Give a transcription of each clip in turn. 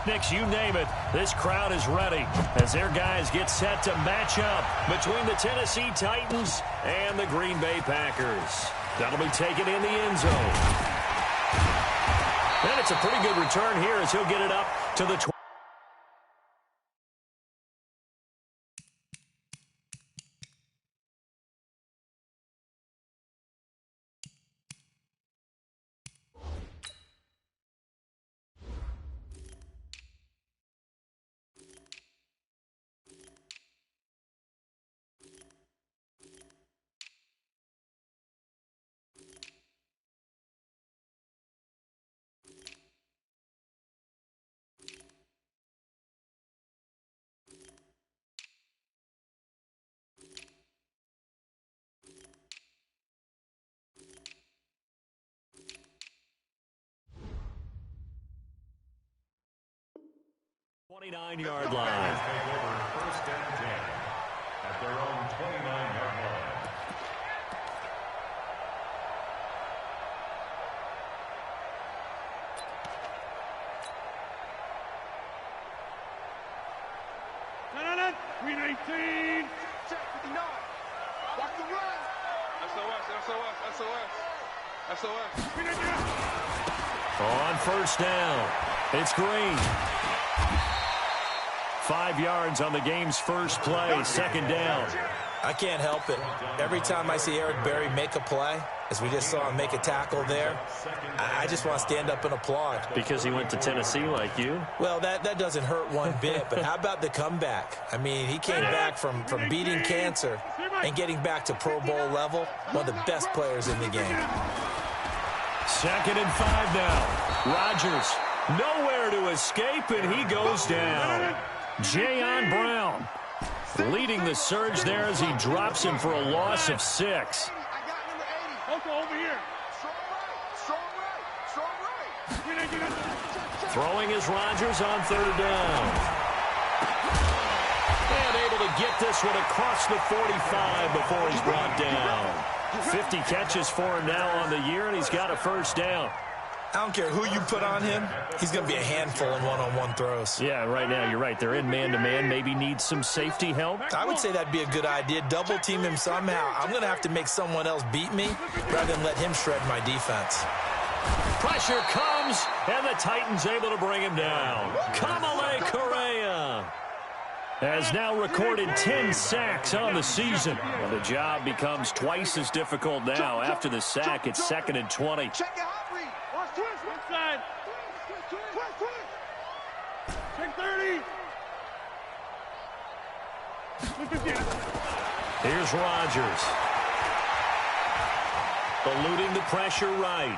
pyrotechnics, you name it. This crowd is ready as their guys get set to match up between the Tennessee Titans and the Green Bay Packers. That'll be taken in the end zone. And it's a pretty good return here as he'll get it up to the 20. Yard line. First and 10 at their own 29-yard line. No. 319. Check 59. Watch the run. SOS. On first down, it's Green. 5 yards on the game's first play, second down. I can't help it. Every time I see Eric Berry make a play, as we just saw him make a tackle there, I just want to stand up and applaud. Because he went to Tennessee like you? Well, that doesn't hurt one bit, but how about the comeback? I mean, he came back from beating cancer and getting back to Pro Bowl level, one of the best players in the game. 2nd and 5 now. Rodgers, nowhere to escape, and he goes down. Jayon Brown leading the surge there as he drops him for a loss of 6. Over here. Throwing is Rodgers on 3rd down. And able to get this one across the 45 before he's brought down. 50 catches for him now on the year, and he's got a first down. I don't care who you put on him, he's going to be a handful in one-on-one throws. Yeah, right now, you're right. They're in man-to-man. Maybe needs some safety help. I would say that'd be a good idea. Double team him somehow. I'm going to have to make someone else beat me rather than let him shred my defense. Pressure comes, and the Titans able to bring him down. Kamale Correa has now recorded 10 sacks on the season. Well, the job becomes twice as difficult now. After the sack, it's 2nd and 20. Check 30. Here's Rodgers. Eluding the pressure right.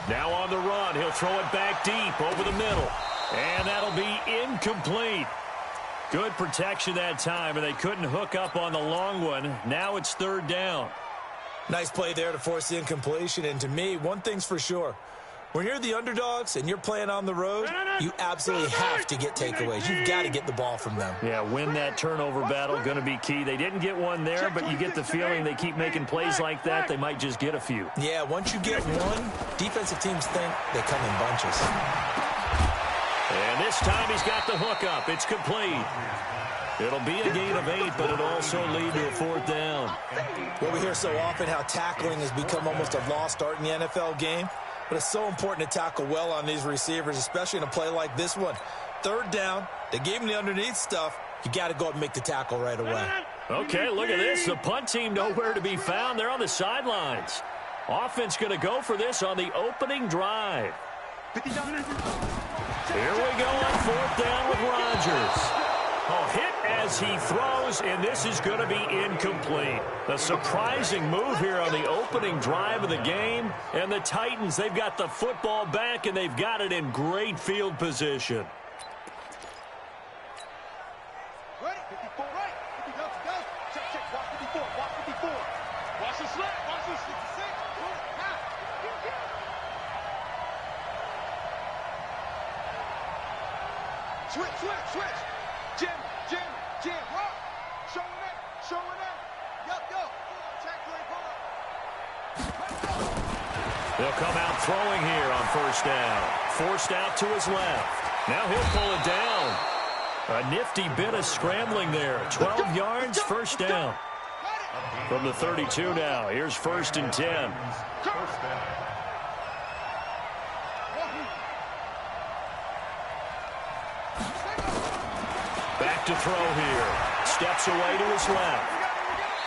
Now on the run. He'll throw it back deep over the middle. And that'll be incomplete. Good protection that time, and they couldn't hook up on the long one. Now it's 3rd down. Nice play there to force the incompletion. And to me, one thing's for sure. When you're the underdogs and you're playing on the road, you absolutely have to get takeaways. You've got to get the ball from them. Yeah, win that turnover battle, going to be key. They didn't get one there, but you get the feeling they keep making plays like that, they might just get a few. Yeah, once you get one, defensive teams think they come in bunches. And this time he's got the hook up. It's complete. It'll be a gain of 8, but it'll also lead to a 4th down. Well, we hear so often how tackling has become almost a lost art in the NFL game. But it's so important to tackle well on these receivers, especially in a play like this one. 3rd down, they gave him the underneath stuff. You got to go up and make the tackle right away. Okay, look at this. The punt team nowhere to be found. They're on the sidelines. Offense going to go for this on the opening drive. Here we go on 4th down with Rodgers. Oh, hit as he throws, and this is going to be incomplete. A surprising move here on the opening drive of the game. And the Titans, they've got the football back, and they've got it in great field position. Ready? 54, right? 50, go. Check. Watch 54. Watch the slip. Watch the 66. Switch. Jim. Rock. Showing it. Yup. Check, pull up. They'll come out throwing here on 1st down. Forced out to his left. Now he'll pull it down. A nifty bit of scrambling there. 12 yards, first down. From the 32 now. Here's 1st and 10. Back to throw here. Steps away to his left.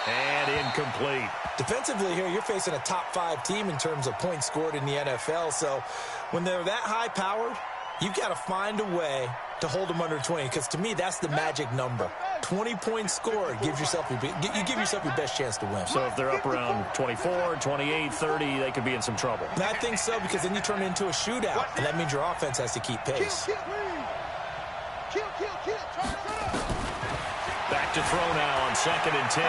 And incomplete. Defensively here, you're facing a top 5 team in terms of points scored in the NFL. So when they're that high-powered, you've got to find a way to hold them under 20, because to me, that's the magic number. 20 points scored gives yourself you give yourself your best chance to win. So if they're up around 24, 28, 30, they could be in some trouble. And I think so, because then you turn it into a shootout, and that means your offense has to keep pace. Back to throw now on 2nd and 10.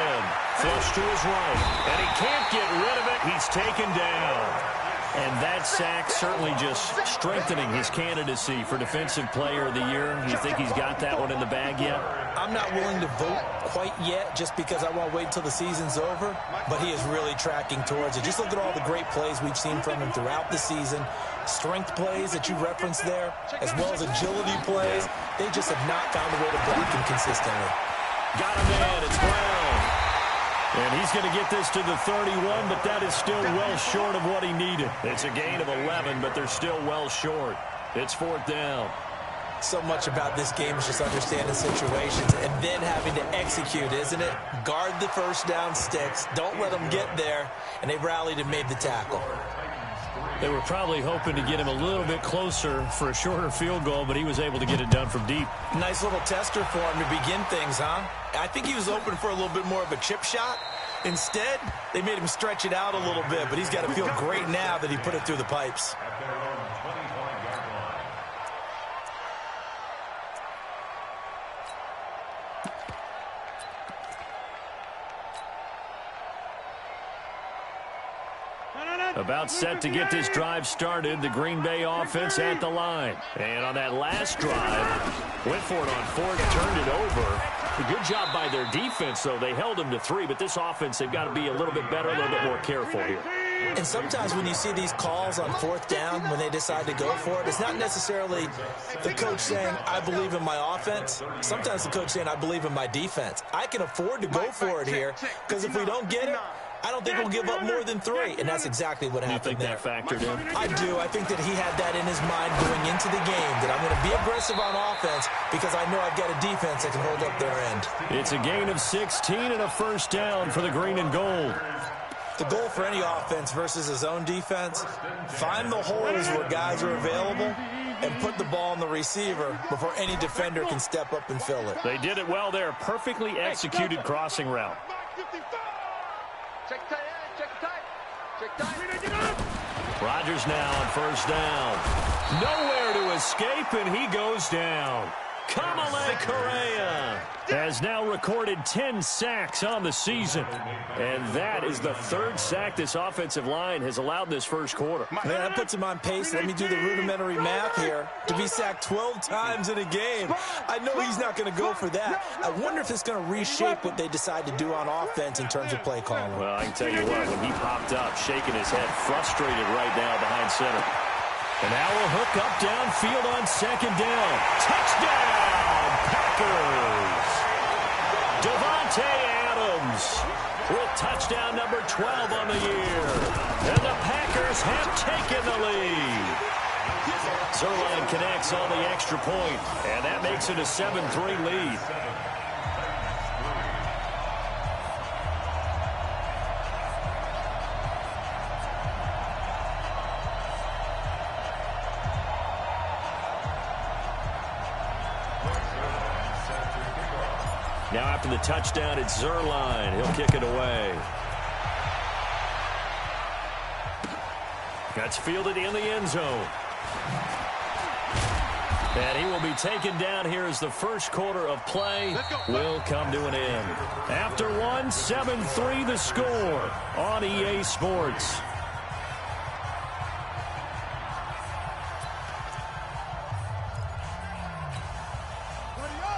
Flush to his right, and he can't get rid of it. He's taken down. And that sack certainly just strengthening his candidacy for Defensive Player of the Year. You think he's got that one in the bag yet? I'm not willing to vote quite yet, just because I want to wait until the season's over. But he is really tracking towards it. Just look at all the great plays we've seen from him throughout the season. Strength plays that you referenced there, as well as agility plays. They just have not found a way to block him consistently. Got a man. It's Brown. And he's going to get this to the 31, but that is still well short of what he needed. It's a gain of 11, but they're still well short. It's 4th down. So much about this game is just understanding situations and then having to execute, isn't it? Guard the first down sticks. Don't let them get there. And they rallied and made the tackle. They were probably hoping to get him a little bit closer for a shorter field goal, but he was able to get it done from deep. Nice little tester for him to begin things, huh? I think he was open for a little bit more of a chip shot. Instead, they made him stretch it out a little bit, but he's got to feel great now that he put it through the pipes. About set to get this drive started. The Green Bay offense at the line. And on that last drive, went for it on 4th, turned it over. A good job by their defense, though. They held them to 3, but this offense, they've got to be a little bit better, a little bit more careful here. And sometimes when you see these calls on 4th down, when they decide to go for it, it's not necessarily the coach saying, I believe in my offense. Sometimes the coach saying, I believe in my defense. I can afford to go for it here, because if we don't get it, I don't think we'll give up more than 3, and that's exactly what happened there. You think that factored in? I do. I think that he had that in his mind going into the game, that I'm going to be aggressive on offense because I know I've got a defense that can hold up their end. It's a gain of 16 and a first down for the green and gold. The goal for any offense versus his own defense, find the holes where guys are available and put the ball on the receiver before any defender can step up and fill it. They did it well there. Perfectly executed crossing route. Check tight end, check tight. Check tight. Rodgers now on first down. Nowhere to escape, and he goes down. Kamale Correa has now recorded 10 sacks on the season. And that is the 3rd sack this offensive line has allowed this first quarter. Man, that puts him on pace. Let me do the rudimentary math here. To be sacked 12 times in a game, I know he's not going to go for that. I wonder if it's going to reshape what they decide to do on offense in terms of play calling. Well, I can tell you what, when he popped up, shaking his head, frustrated right now behind center. And now we'll hook up downfield on 2nd down. Touchdown, Packers! Devontae Adams with touchdown number 12 on the year. And the Packers have taken the lead. Zerline connects on the extra point, and that makes it a 7-3 lead. Now after the touchdown, it's Zerline. He'll kick it away. That's fielded in the end zone. And he will be taken down here as the first quarter of play will come to an end. After one, 7-3 the score on EA Sports.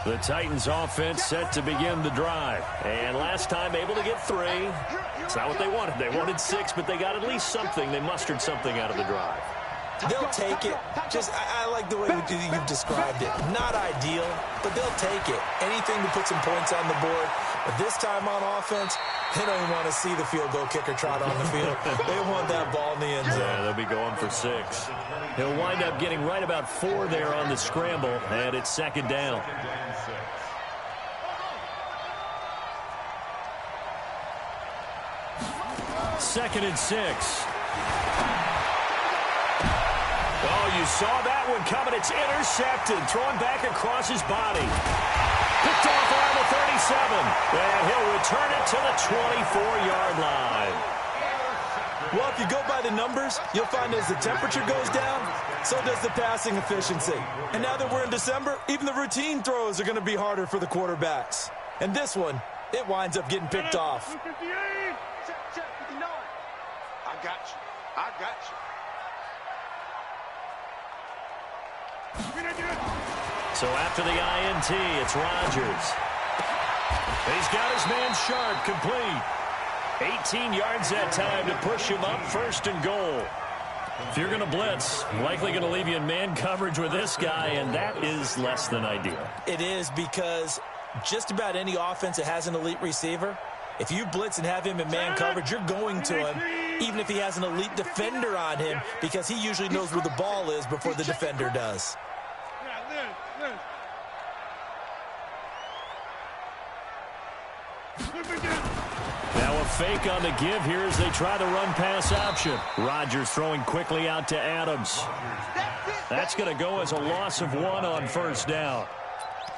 The Titans offense set to begin the drive. And last time able to get 3. It's not what they wanted. They wanted 6, but they got at least something. They mustered something out of the drive. They'll take it. I like the way you've described it. Not ideal, but they'll take it. Anything to put some points on the board. But this time on offense, they don't even want to see the field goal kicker trot on the field. They want that ball in the end zone. Yeah, they'll be going for 6. He'll wind up getting right about 4 there on the scramble, and it's 2nd down. Second and 6. Oh, you saw that one coming. It's intercepted. Thrown back across his body. Picked off around the 37. And he'll return it to the 24-yard line. Well, if you go by the numbers, you'll find as the temperature goes down, so does the passing efficiency. And now that we're in December, even the routine throws are going to be harder for the quarterbacks. And this one, it winds up getting picked off. Check 59. I got you. I got you. So after the INT, it's Rodgers. He's got his man Sharp complete. 18 yards that time to push him up 1st and goal. If you're going to blitz, likely going to leave you in man coverage with this guy, and that is less than ideal. It is, because just about any offense that has an elite receiver, if you blitz and have him in man coverage, you're going to him, even if he has an elite defender on him, because he usually knows where the ball is before the defender does. Now a fake on the give here as they try the run-pass option. Rodgers throwing quickly out to Adams. That's going to go as a loss of 1 on 1st down.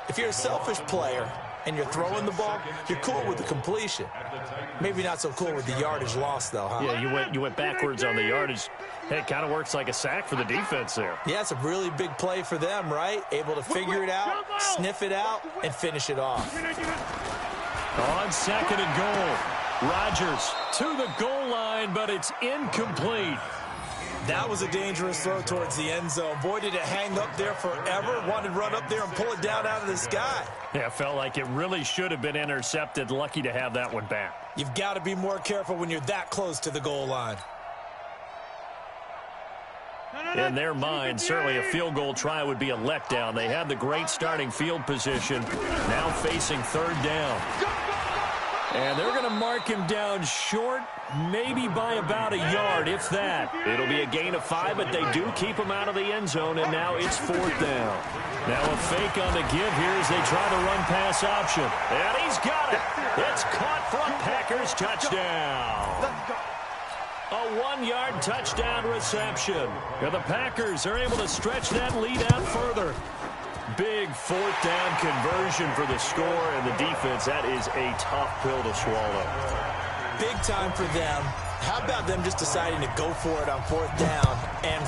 If you're a selfish player and you're throwing the ball, you're cool with the completion. Maybe not so cool with the yardage loss, though, huh? Yeah, you went backwards on the yardage. Hey, it kind of works like a sack for the defense there. Yeah, it's a really big play for them, right? Able to figure it out, sniff it out, and finish it off. On 2nd and goal, Rodgers to the goal line, but it's incomplete. That was a dangerous throw towards the end zone. Boy, did it hang up there forever. Wanted to run up there and pull it down out of the sky. Yeah, felt like it really should have been intercepted. Lucky to have that one back. You've got to be more careful when you're that close to the goal line. In their mind, certainly a field goal try would be a letdown. They had the great starting field position, now facing 3rd down. And they're going to mark him down short, maybe by about a yard, if that. It'll be a gain of 5, but they do keep him out of the end zone, and now it's 4th down. Now a fake on the give here as they try the run-pass option. And he's got it. It's caught for a Packers touchdown. A 1-yard touchdown reception. And the Packers are able to stretch that lead out further. Big 4th down conversion for the score, and the defense, that is a tough pill to swallow. Big time for them. How about them just deciding to go for it on 4th down? And,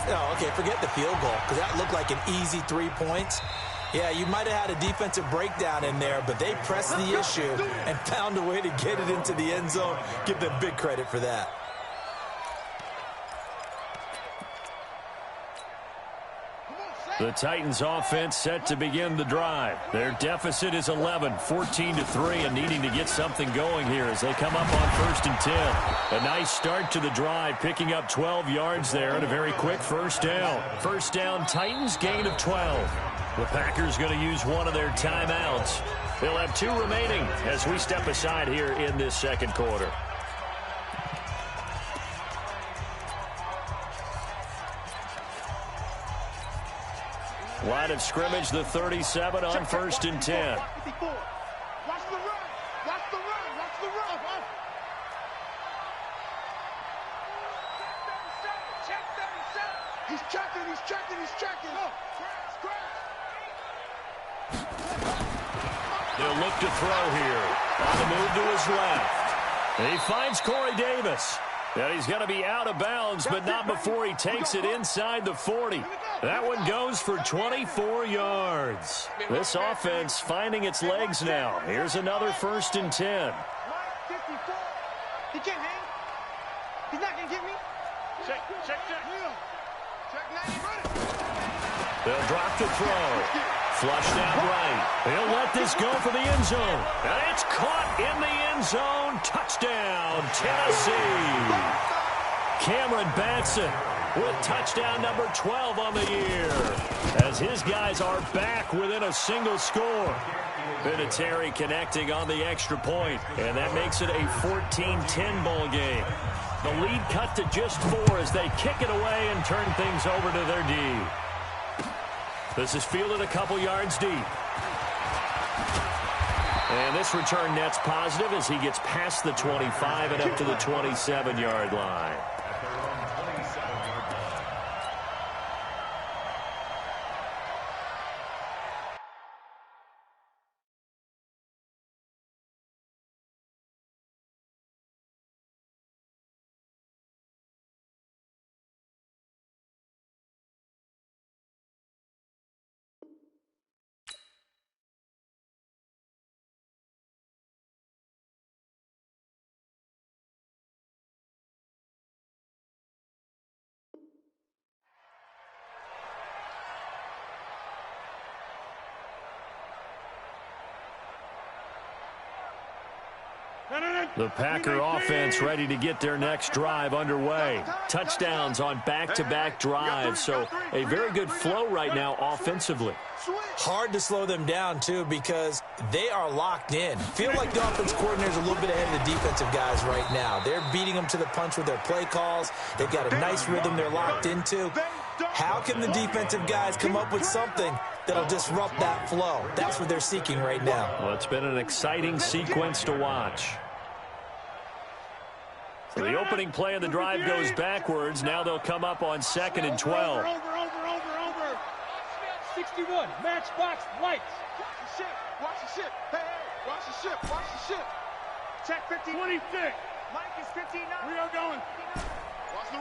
forget the field goal, because that looked like an easy 3 points. Yeah, you might have had a defensive breakdown in there, but they pressed the issue and found a way to get it into the end zone. Give them big credit for that. The Titans offense set to begin the drive. Their deficit is 11, 14-3, and needing to get something going here as they come up on 1st and 10. A nice start to the drive, picking up 12 yards there and a very quick 1st down. 1st down, Titans, gain of 12. The Packers going to use one of their timeouts. They'll have 2 remaining as we step aside here in this 2nd quarter. Line of scrimmage, the 37 on 1st and 10. Watch the run. Watch the run. Watch the run. Check 37. He's checking. Oh, They'll look to throw here. On the move to his left. And he finds Corey Davis. And he's going to be out of bounds, but not before he takes it inside the 40. That one goes for 24 yards. This offense finding its legs now. Here's another 1st and 10. 54. He can't hang. He's not going to get me. Check. Check 90, run it. They'll drop the throw. Flushed out right. He'll let this go for the end zone. And it's caught in the end zone. Touchdown, Tennessee. Cameron Batson with touchdown number 12 on the year, as his guys are back within a single score. Vinatieri connecting on the extra point, and that makes it a 14-10 ball game. The lead cut to just 4 as they kick it away and turn things over to their D. This is fielded a couple yards deep. And this return net's positive as he gets past the 25 and up to the 27-yard line. The Packer offense ready to get their next drive underway. Touchdowns on back-to-back drives, so a very good flow right now offensively. Hard to slow them down, too, because they are locked in. Feel like the offense coordinator is a little bit ahead of the defensive guys right now. They're beating them to the punch with their play calls. They've got a nice rhythm they're locked into. How can the defensive guys come up with something that'll disrupt that flow? That's what they're seeking right now. Well, it's been an exciting sequence to watch. So the opening play of the drive goes backwards. Now they'll come up on 2nd and 12. Over. 61, matchbox lights. Watch the ship. Hey, watch the ship. Check 50. 26. Mike is 59. We are going. Watch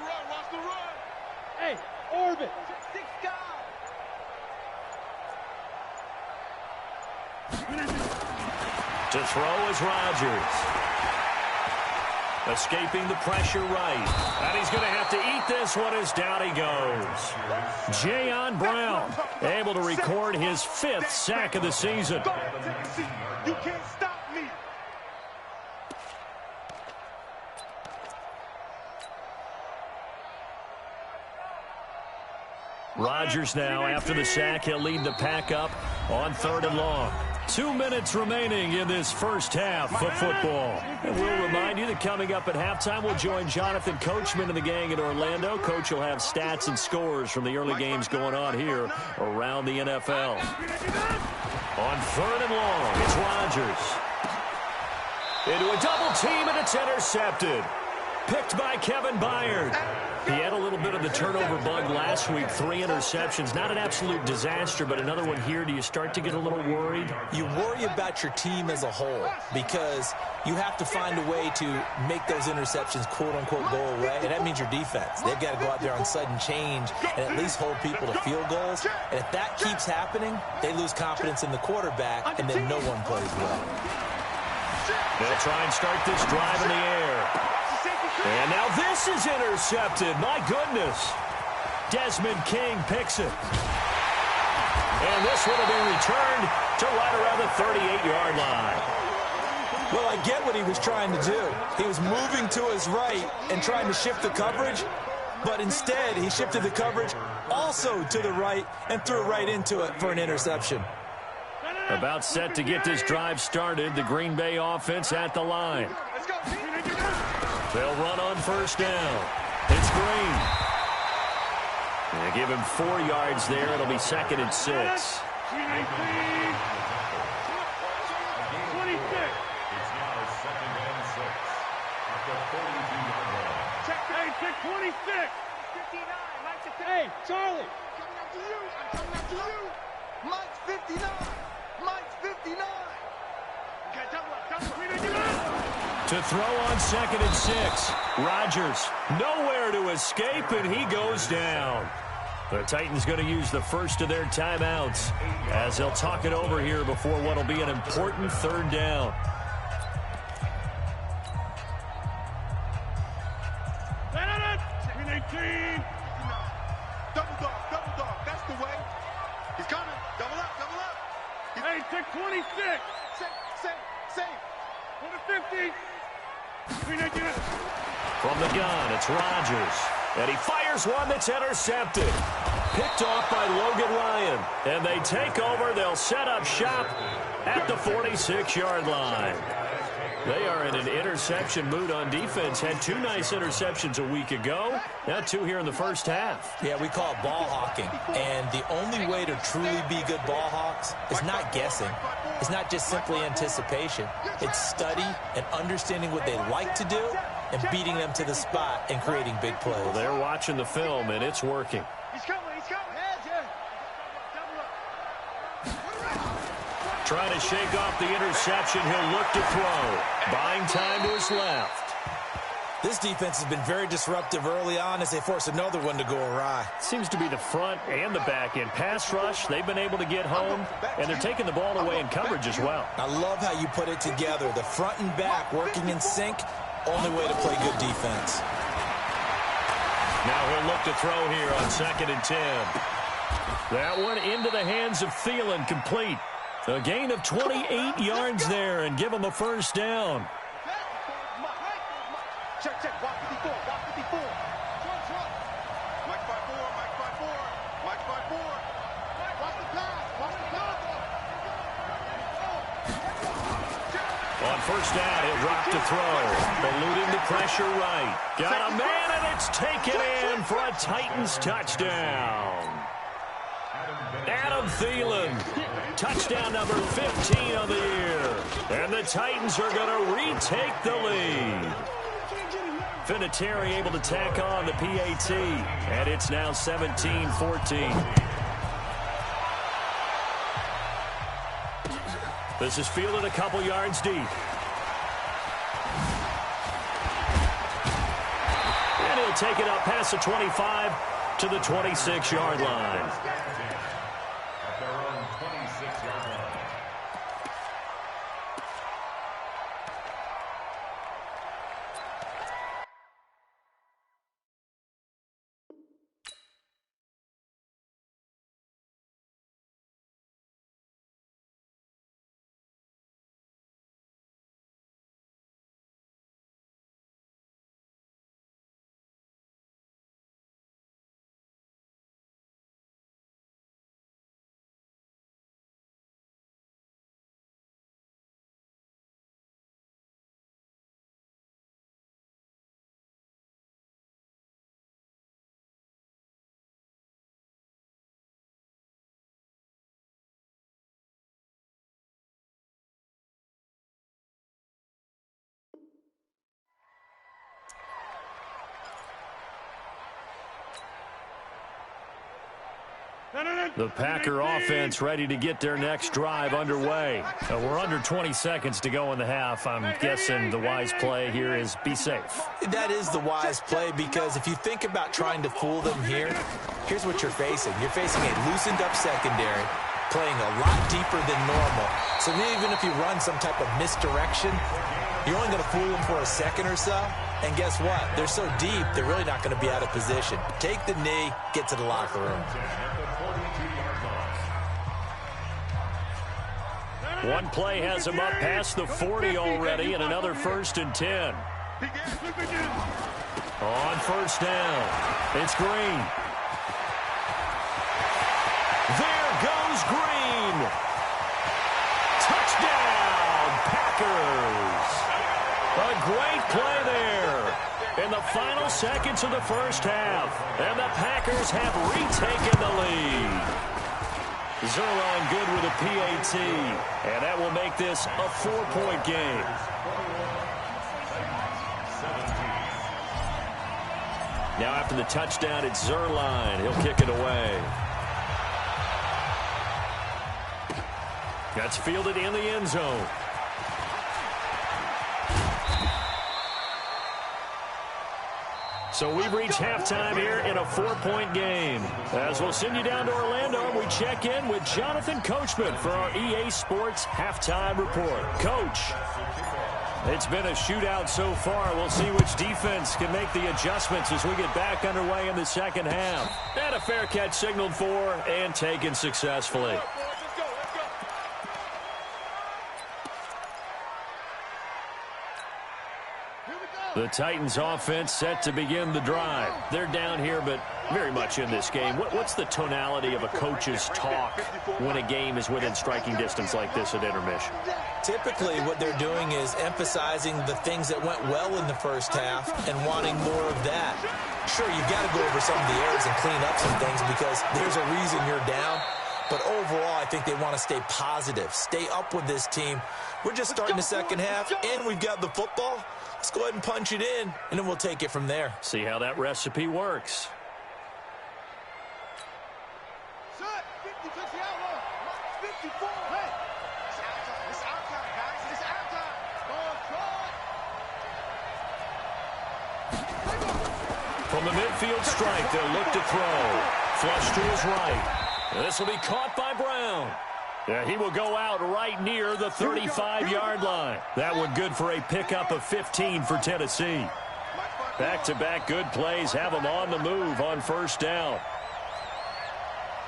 the run. Hey, orbit. 6 guys. To throw is Rodgers. Escaping the pressure right. And he's going to have to eat this one as down he goes. Jayon Brown able to record his 5th sack of the season. You can't stop me. Rodgers now, after the sack, he'll lead the pack up on 3rd and long. 2 minutes remaining in this first half of football. And we'll remind you that coming up at halftime, we'll join Jonathan Coachman and the gang in Orlando. Coach will have stats and scores from the early games going on here around the NFL. On 3rd and long, it's Rodgers. Into a double team, and it's intercepted. Picked by Kevin Byard. He had a little bit of the turnover bug last week. 3 interceptions. Not an absolute disaster, but another one here. Do you start to get a little worried? You worry about your team as a whole because you have to find a way to make those interceptions, quote-unquote, go away, and that means your defense. They've got to go out there on sudden change and at least hold people to field goals. And if that keeps happening, they lose confidence in the quarterback, and then no one plays well. They'll try and start this drive in the air. And now this is intercepted. My goodness. Desmond King picks it. And this one will be returned to right around the 38-yard line. Well, I get what he was trying to do. He was moving to his right and trying to shift the coverage, but instead he shifted the coverage also to the right and threw right into it for an interception. About set to get this drive started. The Green Bay offense at the line. They'll run on 1st down. It's Green. They give him 4 yards there. It'll be 2nd and 6. 26. It's now 2nd and 6 at the 42-yard line. Check 26. 59. Mike's at 59. Hey, Charlie. I'm coming after you. Mike's 59. Mike's 59. Okay, double up. To throw on 2nd and 6. Rodgers nowhere to escape, and he goes down. The Titans going to use the first of their timeouts as they'll talk it over here before what will be an important 3rd down. Double dog. That's the way. He's coming. Double up. Hey, check 26. Safe. Go to 50. From the gun, it's Rodgers. And he fires one that's intercepted. Picked off by Logan Ryan. And they take over. They'll set up shop at the 46-yard line. They are in an interception mood on defense. Had 2 nice interceptions a week ago. Now 2 here in the first half. Yeah, we call it ball hawking. And the only way to truly be good ball hawks is not guessing. It's not just simply anticipation. It's study and understanding what they like to do and beating them to the spot and creating big plays. Well, they're watching the film, and it's working. He's coming. Trying to shake off the interception. He'll look to throw. Buying time to his left. This defense has been very disruptive early on as they force another one to go awry. Seems to be the front and the back end. Pass rush, they've been able to get home, and they're taking the ball away in coverage as well. I love how you put it together. The front and back working in sync, only way to play good defense. Now he'll look to throw here on 2nd and 10. That one into the hands of Thielen, complete. A gain of 28 yards there and give him a first down. Check. Walk 54. Mike 5-4. Watch the pass. On first down, he'll drop to throw. Eluding the pressure right. Got a man, and it's taken in for a Titans touchdown. Adam Thielen. Touchdown number 15 of the year. And the Titans are going to retake the lead. Vinatieri able to tack on the PAT. And it's now 17-14. This is fielded a couple yards deep. And he'll take it up past the 25 to the 26-yard line. At their own 26-yard line. The Packer offense ready to get their next drive underway. We're under 20 seconds to go in the half. I'm guessing the wise play here is be safe. That is the wise play, because if you think about trying to fool them here, here's what you're facing. You're facing a loosened up secondary, playing a lot deeper than normal. So even if you run some type of misdirection, you're only going to fool them for a second or so. And guess what? They're so deep, they're really not going to be out of position. Take the knee, get to the locker room. One play has him up past the 40 already, and another 1st and 10. On first down, it's Green. There goes Green. Touchdown, Packers. A great play there in the final seconds of the first half. And the Packers have retaken the lead. Zerline good with a PAT, and that will make this a 4-point game. Now after the touchdown, it's Zerline. He'll kick it away. That's fielded in the end zone. So we've reached halftime here in a 4-point game. As we'll send you down to Orlando, and we check in with Jonathan Coachman for our EA Sports Halftime Report. Coach, it's been a shootout so far. We'll see which defense can make the adjustments as we get back underway in the second half. And a fair catch signaled for and taken successfully. Here we go. The Titans offense set to begin the drive. They're down here, but very much in this game. What's the tonality of a coach's talk when a game is within striking distance like this at intermission? Typically, what they're doing is emphasizing the things that went well in the first half and wanting more of that. Sure, you've got to go over some of the errors and clean up some things because there's a reason you're down. But overall, I think they want to stay positive, stay up with this team. We're just starting the second half, and we've got the football. Let's go ahead and punch it in, and then we'll take it from there. See how that recipe works. Set. 50, touch the outlaw. 54. Hey. It's our time, guys. It's our time. From the midfield strike, they'll look to throw. Flush to his right. This will be caught by Brown. Yeah, he will go out right near the 35-yard line. That one good for a pickup of 15 for Tennessee. Back-to-back good plays have them on the move on first down.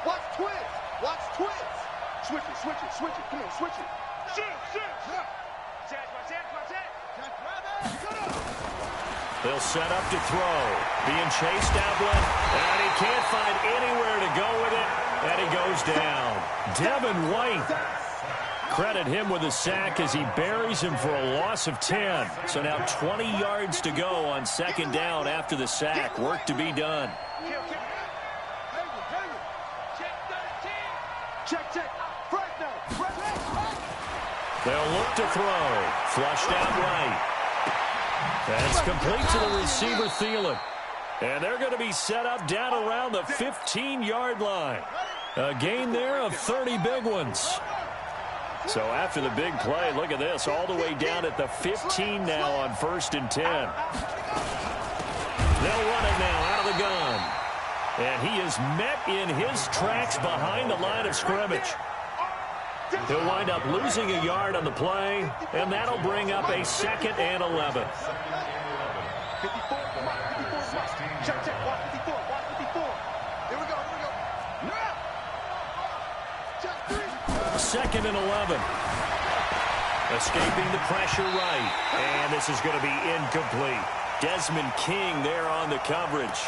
Watch twins. Watch twins. Switch it, switch it, switch it. Come on, switch it. Shoot. They'll set up to throw. Being chased out left, and he can't find anywhere to go with it, and he goes down. Devin White. Credit him with a sack as he buries him for a loss of 10. So now 20 yards to go on second down after the sack. Work to be done. They'll look to throw. Flushed out right. That's complete to the receiver, Thielen. And they're going to be set up down around the 15-yard line. A gain there of 30 big ones. So after the big play, look at this, all the way down at the 15 now on 1st and 10. They'll run it now out of the gun. And he is met in his tracks behind the line of scrimmage. He'll wind up losing a yard on the play, and that'll bring up a 2nd and 11. 54. Check. Watch 54. Watch 54. Here we go. Check 3. 2nd and 11. Escaping the pressure right. And this is going to be incomplete. Desmond King there on the coverage.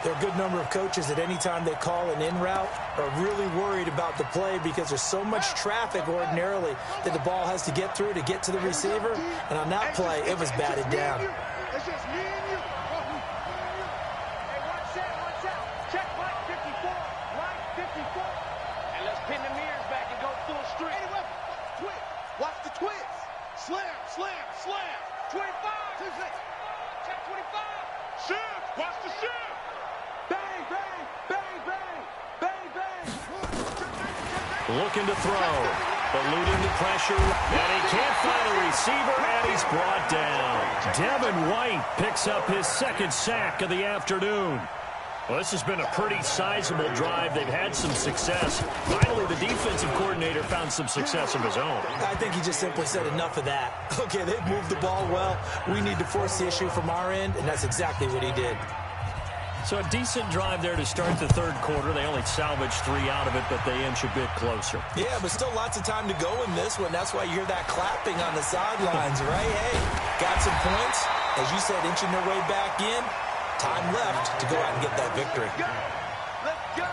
There are a good number of coaches that any time they call an in route are really worried about the play because there's so much traffic ordinarily that the ball has to get through to get to the receiver. And on that play, it was batted down. It's just me and you. Hey, watch out. Check right 54. Right 54. And let's pin the mirrors back and go full strength. Anyway, watch the twins. Slam. 25. Check 25. Shift. Watch the shift. Bang. Looking to throw. Eluding the pressure. And he can't find a receiver, and he's brought down. Devin White picks up his 2nd sack of the afternoon. Well, this has been a pretty sizable drive. They've had some success. Finally, the defensive coordinator found some success of his own. I think he just simply said enough of that. Okay, they've moved the ball well. We need to force the issue from our end, and that's exactly what he did. So a decent drive there to start the 3rd quarter. They only salvaged 3 out of it, but they inch a bit closer. Yeah, but still lots of time to go in this one. That's why you hear that clapping on the sidelines, right? Hey, got some points. As you said, inching their way back in. Time left to go out and get that victory. Let's go.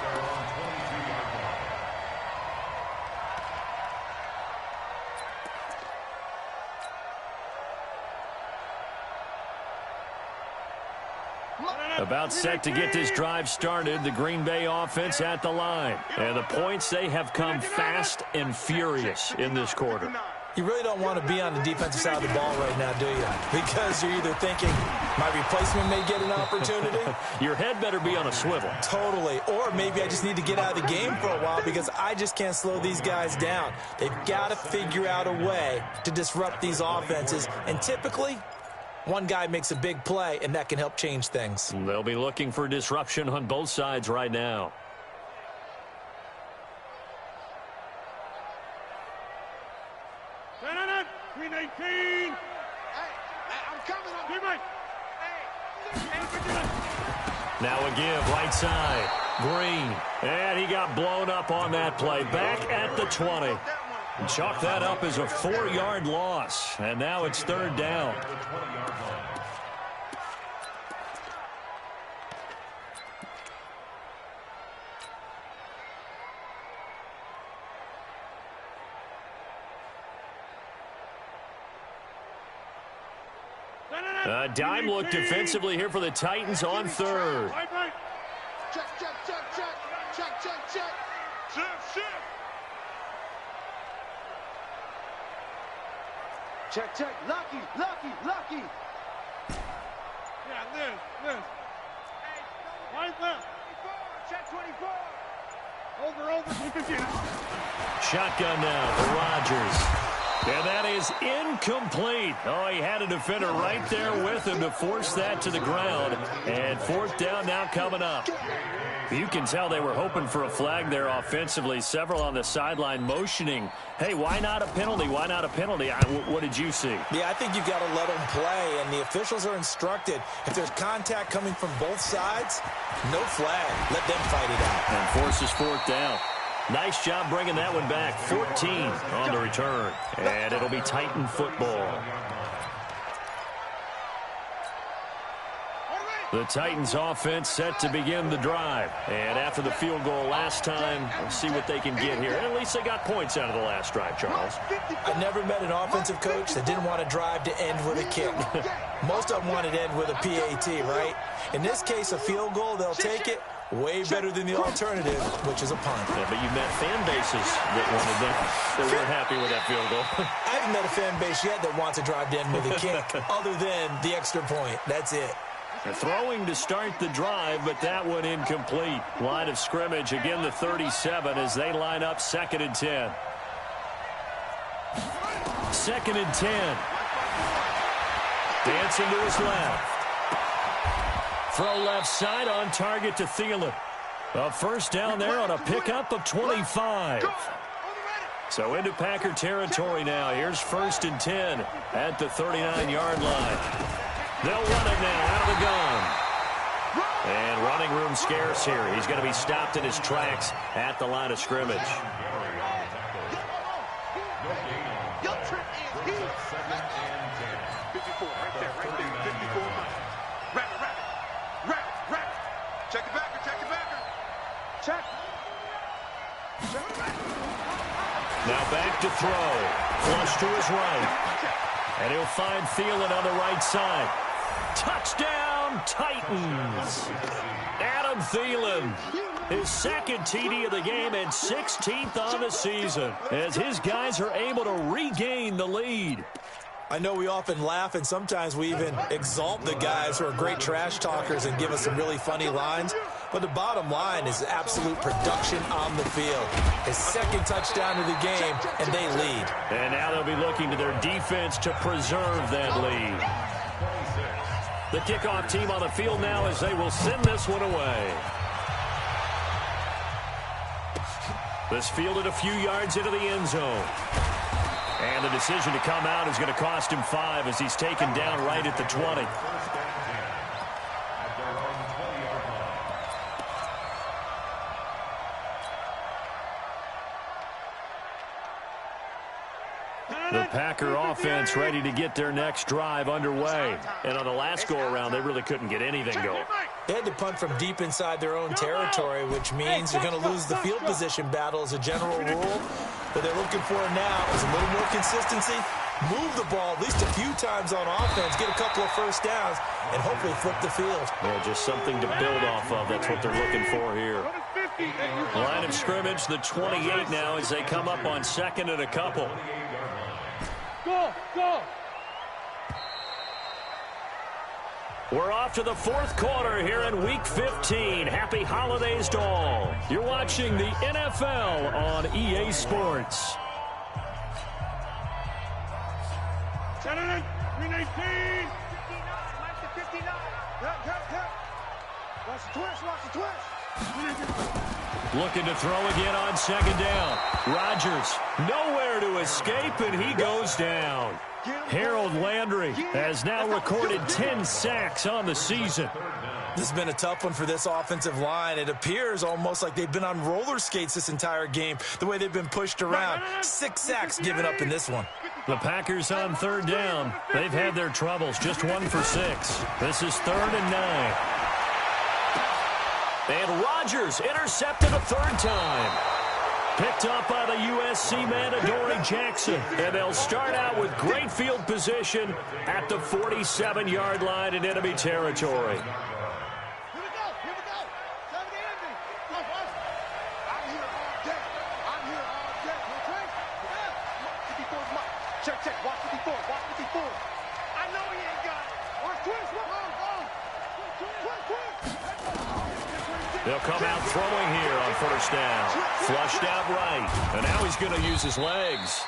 About set to get this drive started, the Green Bay offense at the line. And the points, they have come fast and furious in this quarter. You really don't want to be on the defensive side of the ball right now, do you? Because you're either thinking, my replacement may get an opportunity. Your head better be on a swivel. Totally. Or maybe I just need to get out of the game for a while because I just can't slow these guys down. They've got to figure out a way to disrupt these offenses. And typically, one guy makes a big play, and that can help change things. They'll be looking for disruption on both sides right now. Green 18. Hey, I'm coming up. Teammate. Now a give, right side. Green. And he got blown up on that play. Back at the 20. Chalk that up as a 4-yard loss. And now it's 3rd down. A dime look defensively here for the Titans on third. Right. Check. Check. Lucky. Yeah, this. Right there. Check 24. Over. Shotgun now for Rodgers. And that is incomplete. Oh, he had a defender right there with him to force that to the ground. And fourth down now coming up. You can tell they were hoping for a flag there offensively. Several on the sideline motioning, hey, why not a penalty? Why not a penalty? What did you see? Yeah, I think you've got to let them play, and the officials are instructed. If there's contact coming from both sides, no flag. Let them fight it out. And forces fourth down. Nice job bringing that one back. 14 on the return. And it'll be Titan football. The Titans offense set to begin the drive. And after the field goal last time, we'll see what they can get here. At least they got points out of the last drive, Charles. I never met an offensive coach that didn't want to drive to end with a kick. Most of them wanted to end with a PAT, right? In this case, a field goal, they'll take it. Way better than the alternative, which is a punt. Yeah, but you met fan bases that wanted that weren't happy with that field goal. I haven't met a fan base yet that wants to drive to end with a kick, other than the extra point. That's it. Throwing to start the drive, but that one incomplete. Line of scrimmage, again the 37 as they line up 2nd and 10. 2nd and 10. Dancing to his left. Throw left side on target to Thielen. A first down there on a pickup of 25. So into Packer territory now. Here's 1st and 10 at the 39-yard line. They'll run it now out of the gun. And running room scarce here. He's going to be stopped in his tracks at the line of scrimmage. Now back to throw. Flush to his right. And he'll find Thielen on the right side. Touchdown, Titans. Adam Thielen. His 2nd TD of the game and 16th on the season as his guys are able to regain the lead. I know we often laugh, and sometimes we even exalt the guys who are great trash talkers and give us some really funny lines. But the bottom line is absolute production on the field. His 2nd touchdown of the game, and they lead. And now they'll be looking to their defense to preserve that lead. The kickoff team on the field now as they will send this one away. This fielded a few yards into the end zone. And the decision to come out is going to cost him 5 as he's taken down right at the 20. The Packer offense ready to get their next drive underway. And on the last go-around, they really couldn't get anything going. They had to punt from deep inside their own territory, which means you're going to lose the field position battle as a general rule. What they're looking for now is a little more consistency, move the ball at least a few times on offense, get a couple of first downs, and hopefully flip the field. Yeah, just something to build off of. That's what they're looking for here. Line of scrimmage, the 28 now as they come up on 2nd and a couple. Go! We're off to the 4th quarter here in Week 15. Happy holidays to all. You're watching the NFL on EA Sports. 319. 59. Mike to 59. Watch the twist. Looking to throw again on 2nd down. Rodgers nowhere to escape, and he goes down. Harold Landry has now recorded 10 sacks on the season. This has been a tough one for this offensive line. It appears almost like they've been on roller skates this entire game, the way they've been pushed around. 6 sacks given up in this one. The Packers on 3rd down. They've had their troubles, just 1 for 6. This is 3rd and 9. And Rodgers intercepted a 3rd time. Picked up by the USC man, Adoree Jackson. And they'll start out with great field position at the 47-yard line in enemy territory. They'll come out throwing here on first down. Flushed out right. And now he's going to use his legs.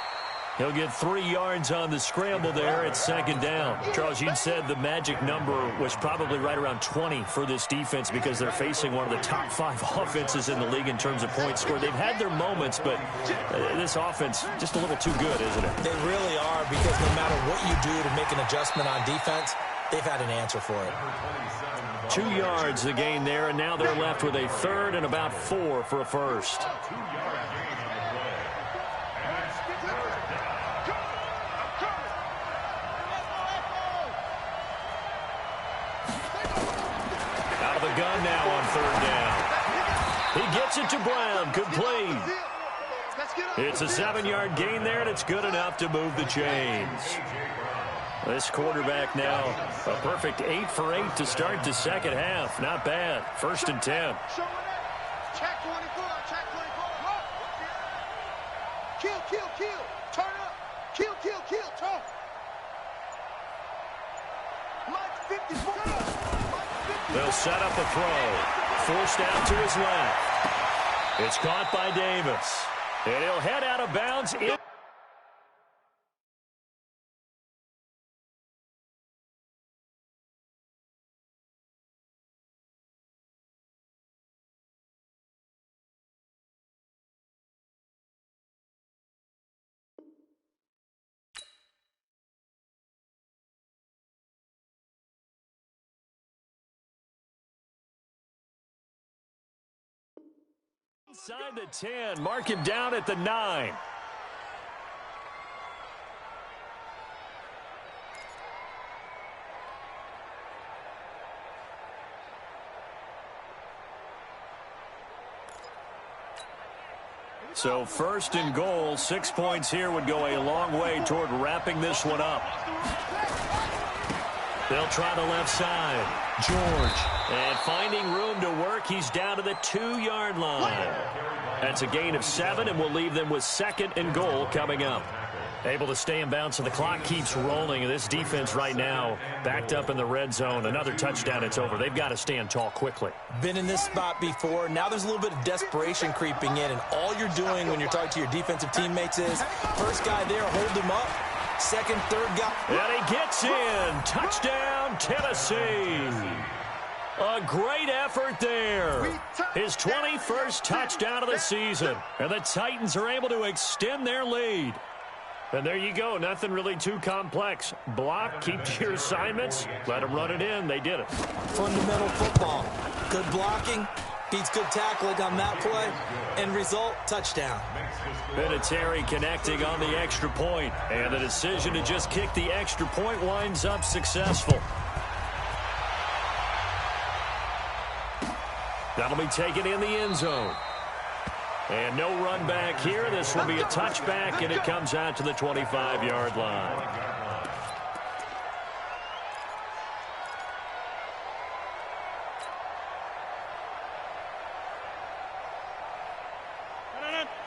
He'll get 3 yards on the scramble there at second down. Charles, you said the magic number was probably right around 20 for this defense because they're facing one of the top 5 offenses in the league in terms of points scored. They've had their moments, but this offense just a little too good, isn't it? They really are, because no matter what you do to make an adjustment on defense, they've had an answer for it. 2 yards the gain there, and now they're left with a third and about 4 for a first. Out of the gun now on third down. He gets it to Brown, complete. It's a 7-yard gain there, and it's good enough to move the chains. This quarterback now, a perfect 8 for 8 to start the second half. Not bad. First and 10. Check 24, check 24. Kill, kill, kill. Turn up. Kill, kill, kill. Turn. Mike 54. They'll set up a throw. Forced out to his left. It's caught by Davis. And he'll head out of bounds. Inside the 10, mark him down at the 9. So first and goal, 6 points here would go a long way toward wrapping this one up. They'll try the left side. George. And finding room to work, he's down to the 2-yard line. That's a gain of 7, and will leave them with second and goal coming up. Able to stay in bounds, so the clock keeps rolling. And this defense right now backed up in the red zone. Another touchdown, it's over. They've got to stand tall quickly. Been in this spot before. Now there's a little bit of desperation creeping in, and all you're doing when you're talking to your defensive teammates is, first guy there, hold him up. Second, third guy. And he gets in. Touchdown, Tennessee. A great effort there. His 21st touchdown of the season. And the Titans are able to extend their lead. And there you go. Nothing really too complex. Block, keep to your assignments. Let them run it in. They did it. Fundamental football. Good blocking. Beats good tackling on that play. End result, touchdown. Vinatieri connecting on the extra point. And the decision to just kick the extra point winds up successful. That'll be taken in the end zone. And no run back here. This will be a touchback, and it comes out to the 25-yard line.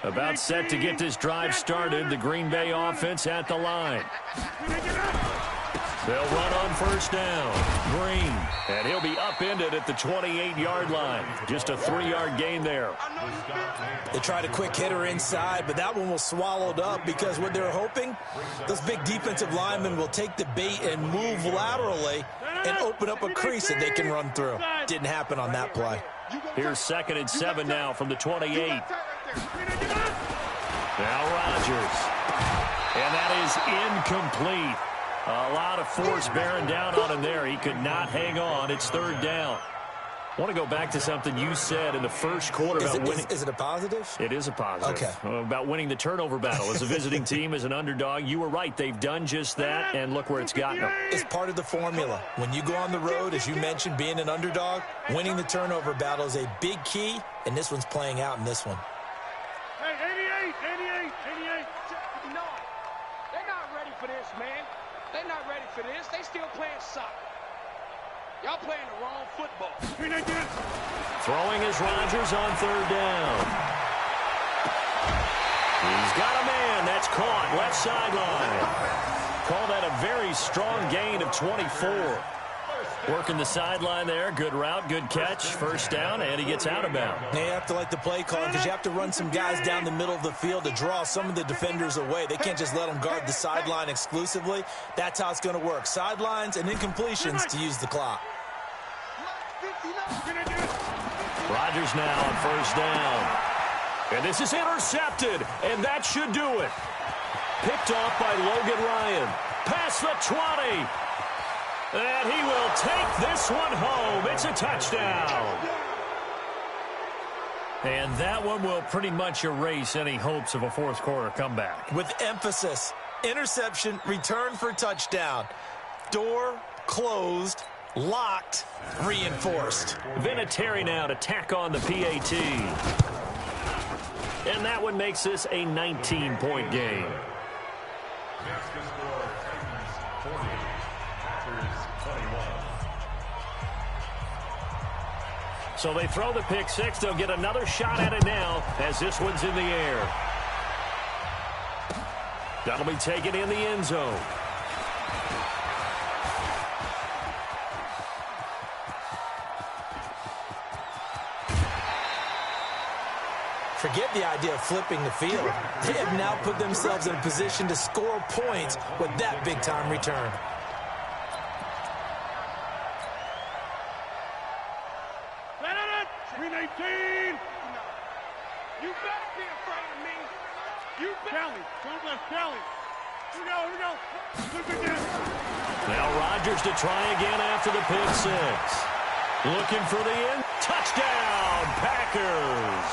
About set to get this drive started. The Green Bay offense at the line. They'll run on first down. Green. And he'll be upended at the 28-yard line. Just a 3-yard gain there. They tried a quick hitter inside, but that one was swallowed up because what they're hoping, those big defensive linemen will take the bait and move laterally and open up a crease that they can run through. Didn't happen on that play. Here's 2nd and 7 now from the 28. Now Rodgers. And that is incomplete. A lot of force bearing down on him there. He could not hang on. It's 3rd down. I want to go back to something you said in the first quarter about winning. Is it a positive? It is a positive. Okay. About winning the turnover battle as a visiting team, as an underdog. You were right. They've done just that, and look where it's gotten them. It's part of the formula. When you go on the road, as you mentioned, being an underdog, winning the turnover battle is a big key, and this one's playing out in this one. Hey, for this, man. They're not ready for this. They still playing soccer. Y'all playing the wrong football. Throwing is Rodgers on third down. He's got a man. That's caught. Left sideline. Call that a very strong gain of 24. Working the sideline there. Good route, good catch. First down, and he gets out of bounds. They have to like the play call because you have to run some guys down the middle of the field to draw some of the defenders away. They can't just let them guard the sideline exclusively. That's how it's going to work. Sidelines and incompletions to use the clock. Rodgers now on first down. And this is intercepted, and that should do it. Picked off by Logan Ryan. Past the 20. And he will take this one home. It's a touchdown. And that one will pretty much erase any hopes of a fourth quarter comeback. With emphasis, interception, return for touchdown. Door closed, locked, reinforced. Vinatieri now to tack on the PAT. And that one makes this a 19-point game. So they throw the pick six. They'll get another shot at it now as this one's in the air. That'll be taken in the end zone. Forget the idea of flipping the field. They have now put themselves in a position to score points with that big-time return. You better be afraid of me. You better. Don't let Kelly. Here we go. Flip again. Now Rodgers to try again after the pick six. Looking for the end. Touchdown, Packers.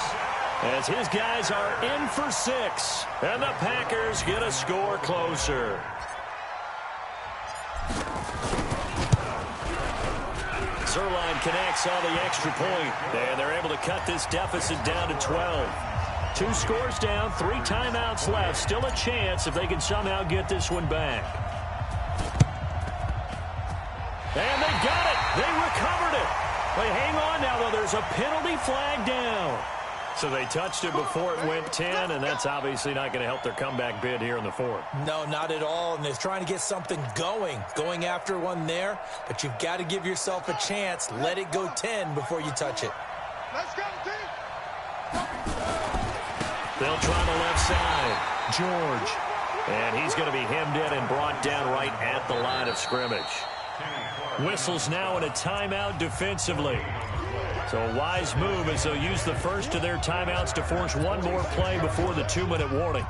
As his guys are in for six. And the Packers get a score closer. Zerline connects on the extra point, and they're able to cut this deficit down to 12. 2 scores down, 3 timeouts left. Still a chance if they can somehow get this one back. And they got it. They recovered it. They hang on now, though. There's a penalty flag down. So they touched it before it went 10, and that's obviously not going to help their comeback bid here in the fourth. No, not at all, and they're trying to get something going after one there, but you've got to give yourself a chance. Let it go 10 before you touch it. Let's go, team. They'll try the left side. George. And he's going to be hemmed in and brought down right at the line of scrimmage. Whistles now in a timeout defensively. So a wise move as they'll use the first of their timeouts to force one more play before the 2-minute warning.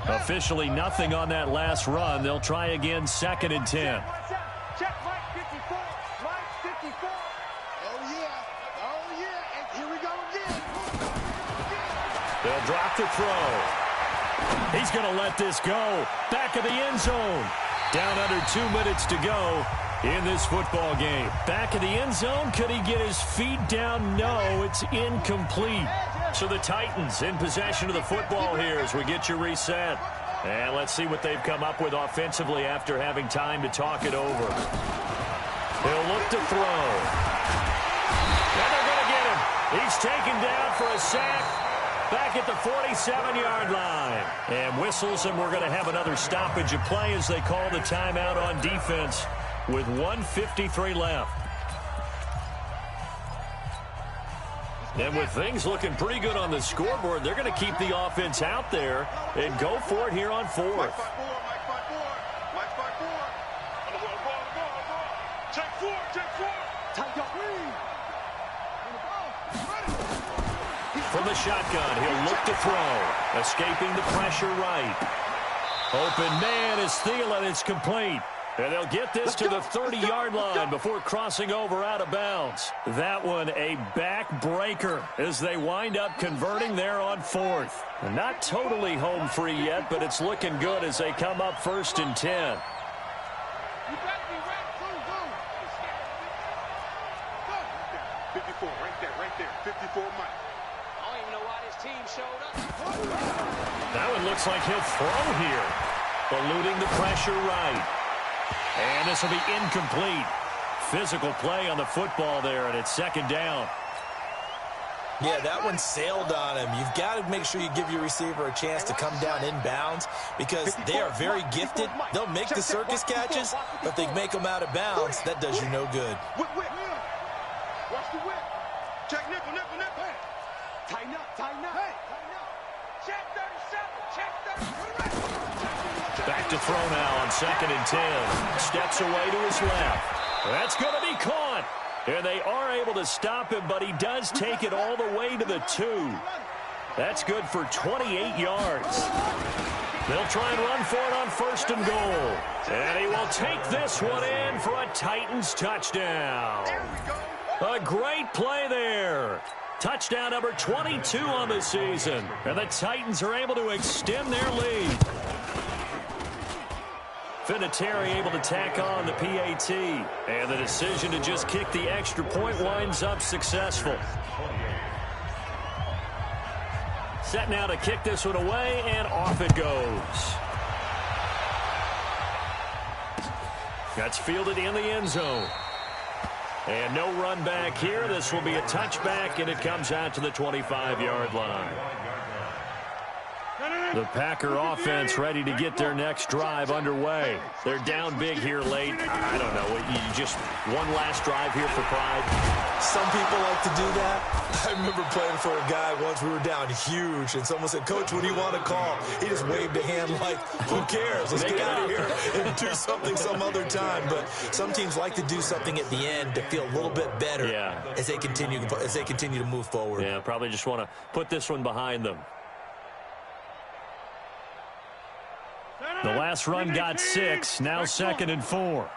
Officially nothing on that last run. They'll try again, 2nd and 10. Check Mike 54. Mike 54. Oh, yeah. And here we go again. They'll drop the throw. He's going to let this go. Back of the end zone. Down under 2 minutes to go in this football game. Back of the end zone. Could he get his feet down? No, it's incomplete. So the Titans in possession of the football here as we get you reset. And let's see what they've come up with offensively after having time to talk it over. They'll look to throw. And they're going to get him. He's taken down for a sack. Back at the 47-yard line. And whistles, and we're going to have another stoppage of play as they call the timeout on defense with 1:53 left. And with things looking pretty good on the scoreboard, they're going to keep the offense out there and go for it here on 4th. From the shotgun, he'll look to throw. Escaping the pressure right. Open man is Thielen. It's complete. And they'll get this to the 30-yard line before crossing over out of bounds. That one a backbreaker as they wind up converting there on 4th. Not totally home free yet, but it's looking good as they come up 1st and 10. You better be ready. Go. 54, right there. 54, Mike. I don't even know why this team showed up. That one looks like he'll throw here. Eluding the pressure right. And this will be incomplete. Physical play on the football there, and it's second down. Yeah, that one sailed on him. You've got to make sure you give your receiver a chance to come down inbounds because they are very gifted. They'll make the circus catches, but if they make them out of bounds, that does you no good. Watch the whip. Check nickel. Tighten up. Check 37. Check 37. Back to throw now on 2nd and 10. Steps away to his left. That's going to be caught. And they are able to stop him, but he does take it all the way to the 2. That's good for 28 yards. They'll try and run for it on 1st and goal. And he will take this one in for a Titans touchdown. A great play there. Touchdown number 22 on the season. And the Titans are able to extend their lead. Vinatieri able to tack on the PAT. And the decision to just kick the extra point winds up successful. Set now to kick this one away, and off it goes. That's fielded in the end zone. And no run back here. This will be a touchback, and it comes out to the 25-yard line. The Packer offense ready to get their next drive underway. They're down big here late. I don't know. You just one last drive here for pride. Some people like to do that. I remember playing for a guy once. We were down huge, and someone said, "Coach, what do you want to call?" He just waved a hand like, "Who cares? Let's get out of here and do something some other time." But some teams like to do something at the end to feel a little bit better as they continue to move forward. Yeah, probably just want to put this one behind them. The last run got 6. Now 2nd and 4.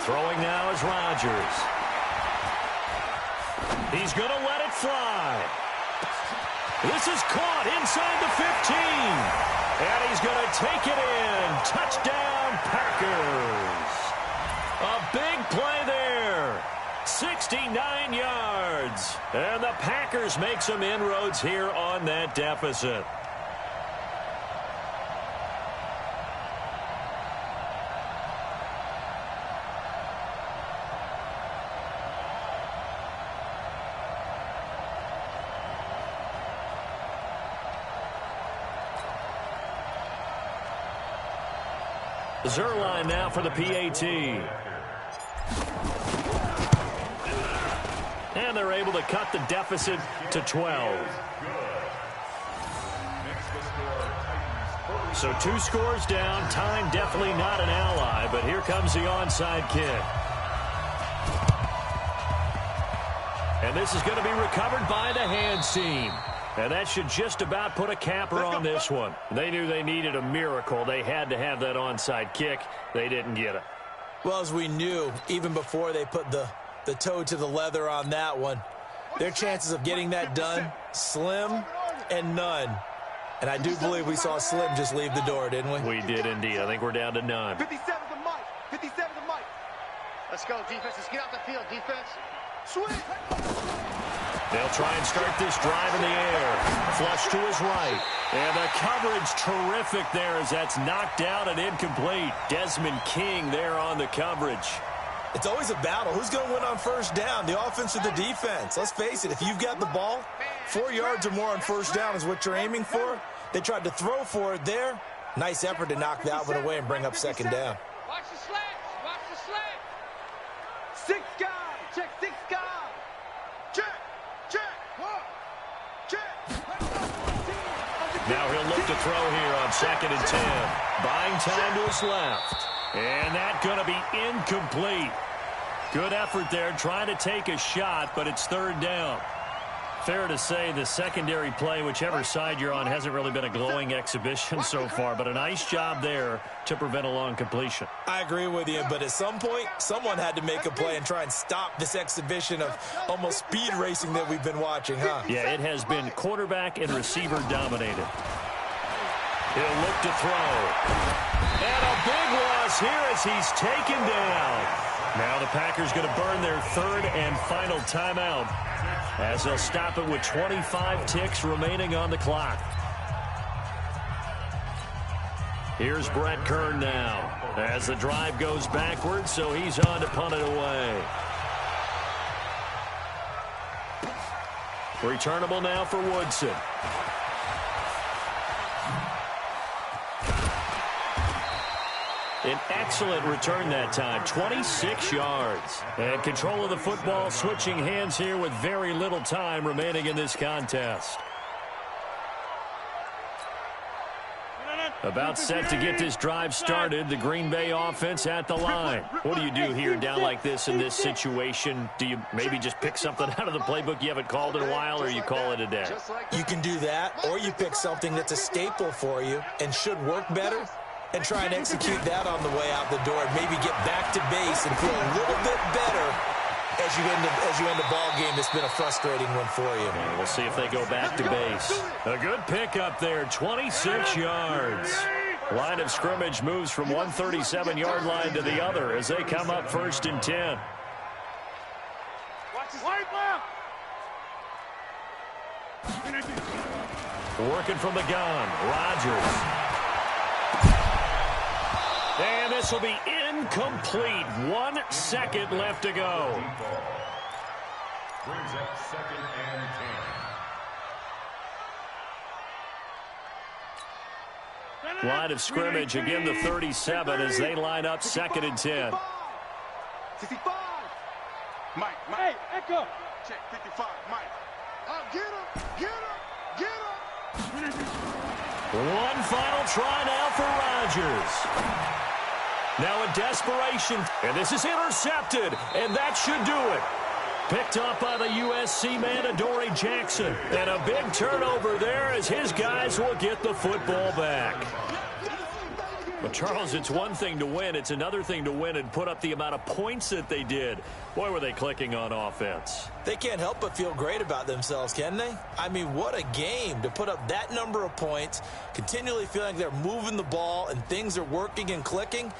Throwing now is Rodgers. He's going to let it fly. This is caught inside the 15. And he's going to take it in. Touchdown, Packers. A big play there. 69 yards. And the Packers make some inroads here on that deficit. Zerline now for the PAT. And they're able to cut the deficit to 12. So 2 scores down. Time definitely not an ally, but here comes the onside kick. And this is going to be recovered by the hands team. And that should just about put a capper on this one. They knew they needed a miracle. They had to have that onside kick. They didn't get it. Well, as we knew, even before they put the toe to the leather on that one, their chances of getting that done, slim and none. And I do believe we saw Slim just leave the door, didn't we? We did indeed. I think we're down to none. 57 to Mike. 57 to Mike. Let's go, defense. Let's get out the field, defense. Swing. They'll try and start this drive in the air. Flush to his right. And the coverage terrific there as that's knocked out and incomplete. Desmond King there on the coverage. It's always a battle. Who's going to win on first down, the offense or the defense? Let's face it, if you've got the ball, 4 yards or more on first down is what you're aiming for. They tried to throw for it there. Nice effort to knock that one away and bring up 2nd down. Watch the slants. Watch the slants. 6 guard. Check 6 guard. Check. Now he'll look to throw here on 2nd and 10. Buying time to his left. And that's going to be incomplete. Good effort there trying to take a shot, but it's 3rd down. Fair to say the secondary play, whichever side you're on, hasn't really been a glowing exhibition so far, but a nice job there to prevent a long completion. I agree with you, but at some point, someone had to make a play and try and stop this exhibition of almost speed racing that we've been watching, huh? Yeah, it has been quarterback and receiver dominated. He'll look to throw. And a big loss here as he's taken down. Now the Packers going to burn their 3rd and final timeout. as they'll stop it with 25 ticks remaining on the clock. Here's Brett Kern now as the drive goes backwards, so he's on to punt it away. Returnable now for Woodson. An excellent return that time, 26 yards. And control of the football switching hands here with very little time remaining in this contest. About set to get this drive started. The Green Bay offense at the line. What do you do here down like this in this situation? Do you maybe just pick something out of the playbook you haven't called in a while, or you call it a day? You can do that, or you pick something that's a staple for you and should work better and try and execute that on the way out the door and maybe get back to base and feel a little bit better as you end a ball game that's been a frustrating one for you. We'll see if they go back to base. A good pickup there, 26 yards. Line of scrimmage moves from 137-yard line to the other as they come up 1st and 10. Working from the gun, Rodgers. And this will be incomplete. 1 second left to go. Brings up 2nd and 10. Line of scrimmage, again the 37 as they line up 2nd and 10. 55. Mike. Hey, Echo. Check 55, Mike. Get him, get him, get him. One final try now for Rodgers. Now in desperation, and this is intercepted, and that should do it. Picked up by the USC man, Adoree Jackson. And a big turnover there as his guys will get the football back. But, Charles, it's one thing to win. It's another thing to win and put up the amount of points that they did. Boy, were they clicking on offense. They can't help but feel great about themselves, can they? I mean, what a game to put up that number of points, continually feeling like they're moving the ball and things are working and clicking.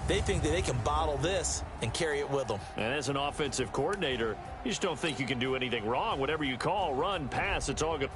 They think that they can bottle this and carry it with them. And as an offensive coordinator, you just don't think you can do anything wrong. Whatever you call, run, pass, it's all good.